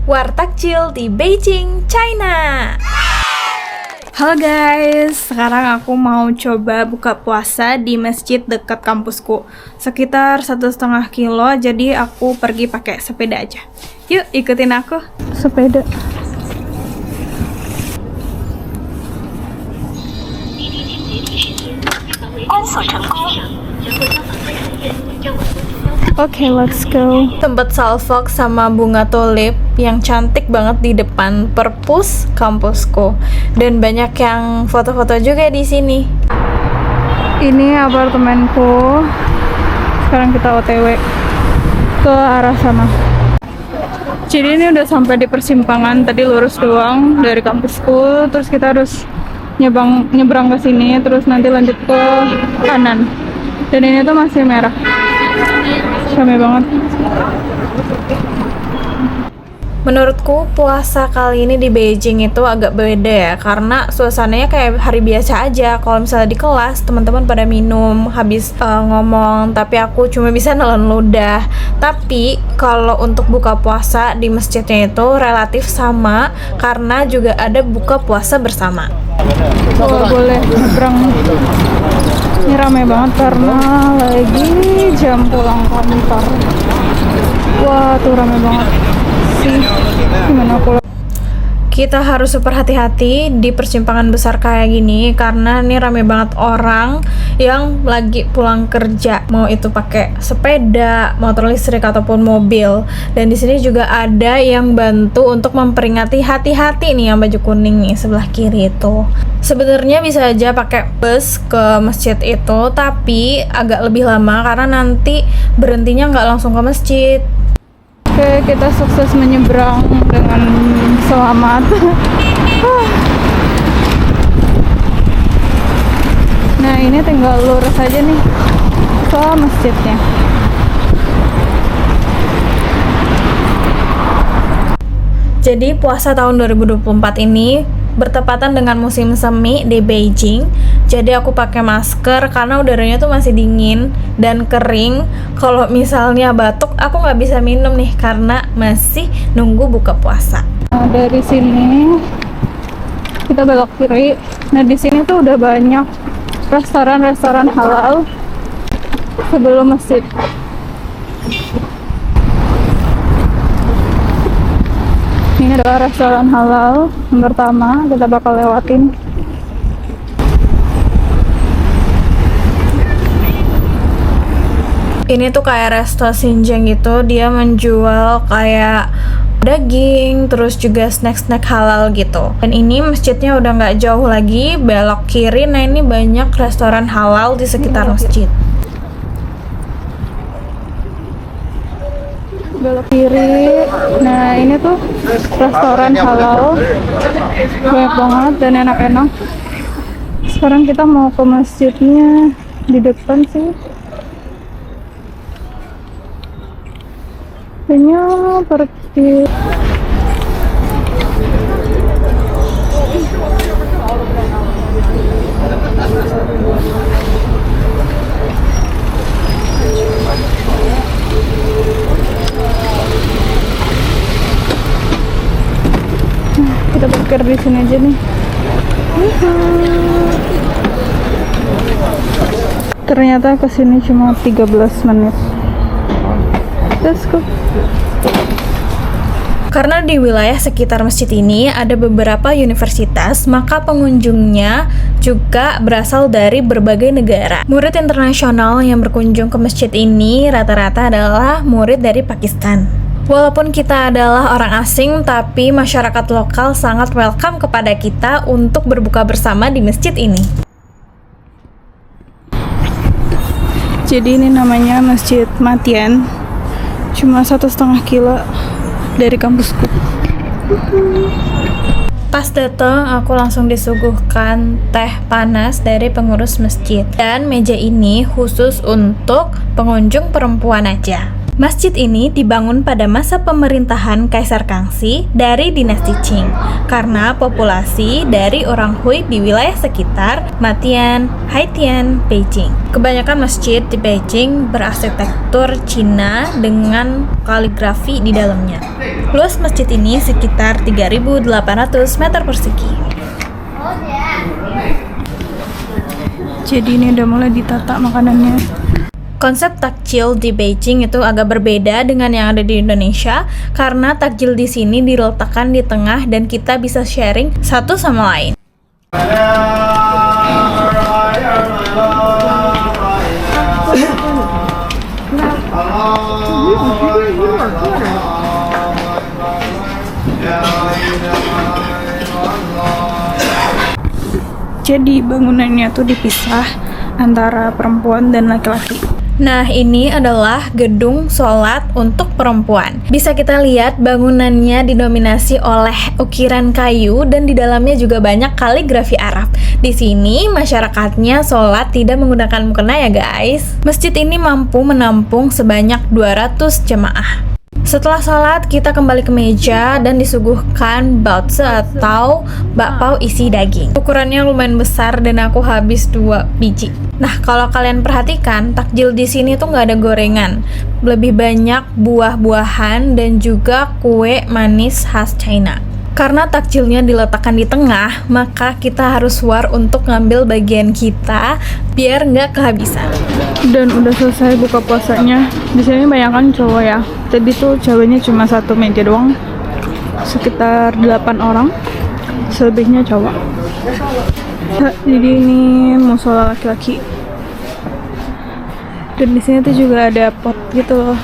Wartakjil di Beijing, China. Halo guys, sekarang aku mau coba buka puasa di masjid dekat kampusku. Sekitar 1,5 kilo, jadi aku pergi pakai sepeda aja. Yuk, ikutin aku. Sepeda. Oke, let's go. Tempat salvok sama bunga tulip yang cantik banget di depan perpus kampusku, dan banyak yang foto-foto juga di sini. Ini apartemenku. Sekarang kita OTW ke arah sana. Jadi ini udah sampai di persimpangan. Tadi lurus doang dari kampusku, terus kita harus nyebrang ke sini, terus nanti lanjut ke kanan. Dan ini tuh masih merah. Ramai banget. Menurutku puasa kali ini di Beijing itu agak beda ya, karena suasananya kayak hari biasa aja. Kalau misalnya di kelas teman-teman pada minum habis ngomong, tapi aku cuma bisa nelen ludah. Tapi kalau untuk buka puasa di masjidnya itu relatif sama, karena juga ada buka puasa bersama. Oh, boleh nyebrang. Ini ramai banget karena lagi jam pulang kantor. Wah, tuh ramai banget sih. Gimana aku? Kita harus super hati-hati di persimpangan besar kayak gini, karena ini ramai banget orang yang lagi pulang kerja, mau itu pakai sepeda, motor listrik ataupun mobil. Dan di sini juga ada yang bantu untuk memperingati, hati-hati nih yang baju kuning nih sebelah kiri itu. Sebenarnya bisa aja pakai bus ke masjid itu, tapi agak lebih lama karena nanti berhentinya nggak langsung ke masjid. Oke, kita sukses menyeberang dengan selamat. Nah, ini tinggal lurus aja nih ke masjidnya. Jadi puasa tahun 2024 ini bertepatan dengan musim semi di Beijing. Jadi aku pakai masker karena udaranya tuh masih dingin dan kering. Kalau misalnya batuk, aku nggak bisa minum nih karena masih nunggu buka puasa. Nah, dari sini kita belok kiri. Nah, di sini tuh udah banyak restoran-restoran halal sebelum masjid. Ini adalah restoran halal yang pertama kita bakal lewatin. Ini tuh kayak resto Xinjiang gitu, dia menjual kayak daging, terus juga snack-snack halal gitu. Dan ini masjidnya udah nggak jauh lagi, belok kiri. Nah, ini banyak restoran halal di sekitar masjid. Belok kiri. Nah, ini tuh restoran halal, banyak banget dan enak-enak. Sekarang kita mau ke masjidnya di depan sih. Kayaknya pergi. Kita parkir di sini aja nih. Ternyata kesini cuma 13 menit. Let's go. Karena di wilayah sekitar masjid ini ada beberapa universitas, maka pengunjungnya juga berasal dari berbagai negara. Murid internasional yang berkunjung ke masjid ini rata-rata adalah murid dari Pakistan. Walaupun kita adalah orang asing, tapi masyarakat lokal sangat welcome kepada kita untuk berbuka bersama di masjid ini. Jadi ini namanya Masjid Matian. Cuma 1,5 kilo dari kampusku. Pas datang, aku langsung disuguhkan teh panas dari pengurus masjid. Dan meja ini khusus untuk pengunjung perempuan aja. Masjid ini dibangun pada masa pemerintahan Kaisar Kangxi dari dinasti Qing karena populasi dari orang Hui di wilayah sekitar Matian, Haitian, Beijing. Kebanyakan masjid di Beijing berarsitektur Cina dengan kaligrafi di dalamnya. Luas masjid ini sekitar 3.800 meter persegi. Jadi ini udah mulai ditata makanannya. Konsep takjil di Beijing itu agak berbeda dengan yang ada di Indonesia karena takjil di sini diletakkan di tengah dan kita bisa sharing satu sama lain. Jadi bangunannya tuh dipisah antara perempuan dan laki-laki. Nah, ini adalah gedung sholat untuk perempuan. Bisa kita lihat bangunannya didominasi oleh ukiran kayu dan di dalamnya juga banyak kaligrafi Arab. Di sini masyarakatnya sholat tidak menggunakan mukena ya guys. Masjid ini mampu menampung sebanyak 200 jemaah. Setelah sholat, kita kembali ke meja dan disuguhkan baozi atau bakpao isi daging. Ukurannya lumayan besar dan aku habis 2 biji. Nah, kalau kalian perhatikan, takjil di sini tuh nggak ada gorengan. Lebih banyak buah-buahan dan juga kue manis khas China. Karena takjilnya diletakkan di tengah, maka kita harus war untuk ngambil bagian kita biar nggak kehabisan. Dan udah selesai buka puasanya. Di sini banyak kan cowok ya. Tadi tuh ceweknya cuma satu meja doang, sekitar 8 orang, selebihnya cowok. Jadi ini musola laki-laki. Dan di sini tuh juga ada pot gitu loh.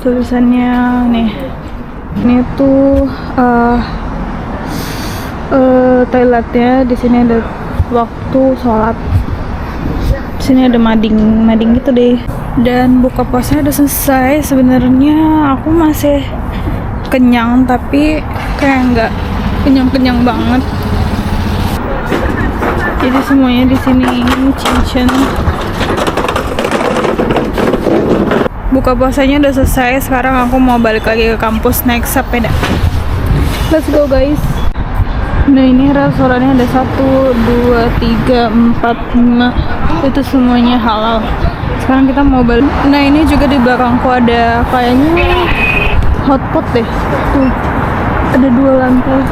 Tulisannya nih. Ini tuh toiletnya. Di sini ada waktu sholat. Di sini ada mading gitu deh. Dan buka puasanya udah selesai. Sebenarnya aku masih kenyang tapi kayak nggak kenyang banget. Jadi semuanya di sini cincin. Buka puasanya udah selesai. Sekarang aku mau balik lagi ke kampus naik sepeda. Let's go guys. Nah, ini restorannya ada 1, 2, 3, 4, 5. Itu semuanya halal. Sekarang kita mau balik. Nah, ini juga di belakangku ada kayaknya hotpot deh. Tuh, ada 2 lantai.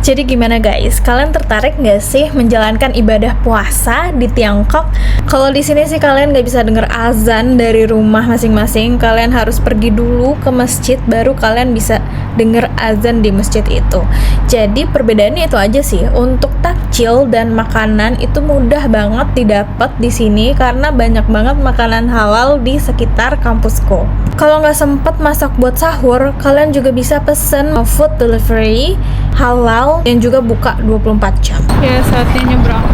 Jadi gimana guys? Kalian tertarik nggak sih menjalankan ibadah puasa di Tiongkok? Kalau di sini sih kalian nggak bisa denger azan dari rumah masing-masing. Kalian harus pergi dulu ke masjid, baru kalian bisa denger azan di masjid itu. Jadi perbedaannya itu aja sih. Untuk takjil dan makanan itu mudah banget didapat di sini karena banyak banget makanan halal di sekitar kampusku. Kalau nggak sempet masak buat sahur, kalian juga bisa pesen food delivery halal yang juga buka 24 jam. Ya, saatnya nyebrang.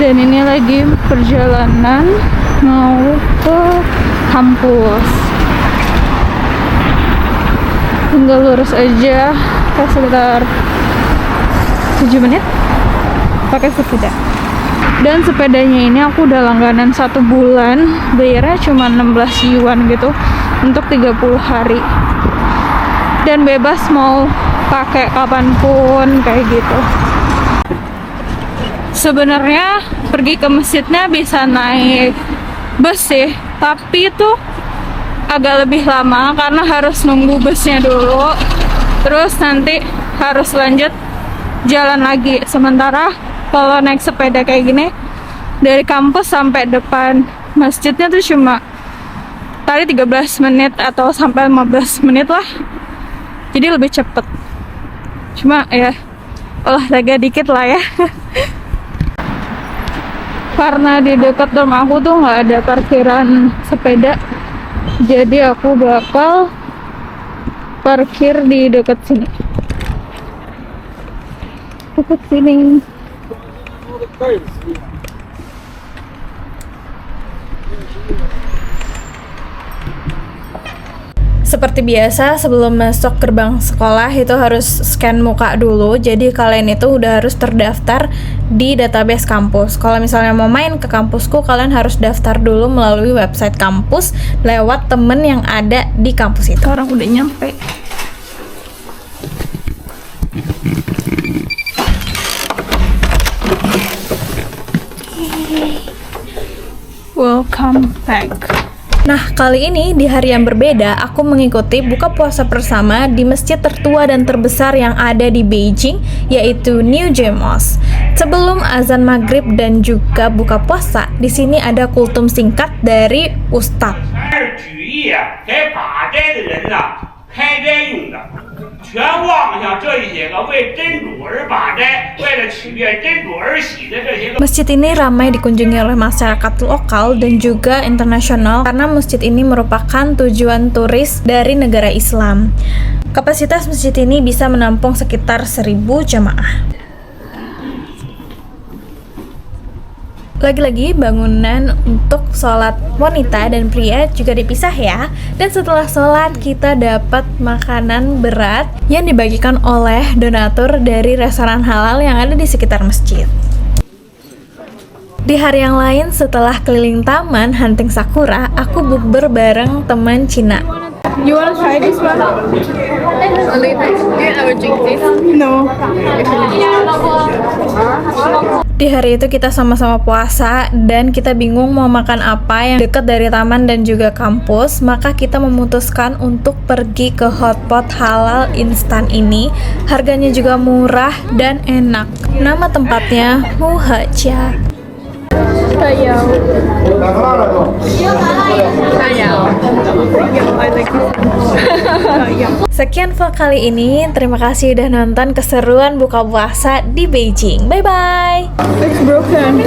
Dan ini lagi perjalanan mau ke kampus. Tinggal lurus aja, sekitar 7 menit pakai sepeda. Dan sepedanya ini aku udah langganan 1 bulan, bayarnya cuma 16 yuan gitu untuk 30 hari. Dan bebas mau pakai kapanpun kayak gitu. Sebenarnya pergi ke masjidnya bisa naik bus sih, tapi itu agak lebih lama karena harus nunggu busnya dulu. Terus nanti harus lanjut jalan lagi. Sementara kalau naik sepeda kayak gini dari kampus sampai depan masjidnya tuh cuma tadi 13 menit atau sampai 15 menit lah. Jadi lebih cepet. Cuma ya olahraga dikit lah ya. Karena di dekat rumah aku tuh nggak ada parkiran sepeda, jadi aku bakal parkir di dekat sini. Dekat sini. Seperti biasa, sebelum masuk gerbang sekolah itu harus scan muka dulu. Jadi kalian itu udah harus terdaftar di database kampus. Kalau misalnya mau main ke kampusku, kalian harus daftar dulu melalui website kampus lewat temen yang ada di kampus itu. Orang udah nyampe. Welcome back. Nah, kali ini di hari yang berbeda, aku mengikuti buka puasa bersama di masjid tertua dan terbesar yang ada di Beijing, yaitu New Jie Mosque. Sebelum azan maghrib dan juga buka puasa, di sini ada kultum singkat dari Ustadz. 举义啊，给把斋的人呐、开斋用的，全忘下这一些个为真主而把斋，为了祈愿真主而喜的这些个。 Masjid ini ramai dikunjungi oleh masyarakat lokal dan juga internasional karena masjid ini merupakan tujuan turis dari negara Islam. Kapasitas masjid ini bisa menampung sekitar 1000 jamaah. Lagi-lagi bangunan untuk sholat wanita dan pria juga dipisah ya. Dan setelah sholat kita dapat makanan berat yang dibagikan oleh donatur dari restoran halal yang ada di sekitar masjid. Di hari yang lain setelah keliling taman hunting sakura, aku bukber bareng teman Cina. You wanna try this one? A little. Do you ever drink this? No. Di hari itu kita sama-sama puasa dan kita bingung mau makan apa yang dekat dari taman dan juga kampus, maka kita memutuskan untuk pergi ke hotpot halal instan ini. Harganya juga murah dan enak. Nama tempatnya Muhajia. Sekian vlog kali ini. Terima kasih udah nonton keseruan buka puasa di Beijing. Bye bye. It's broken.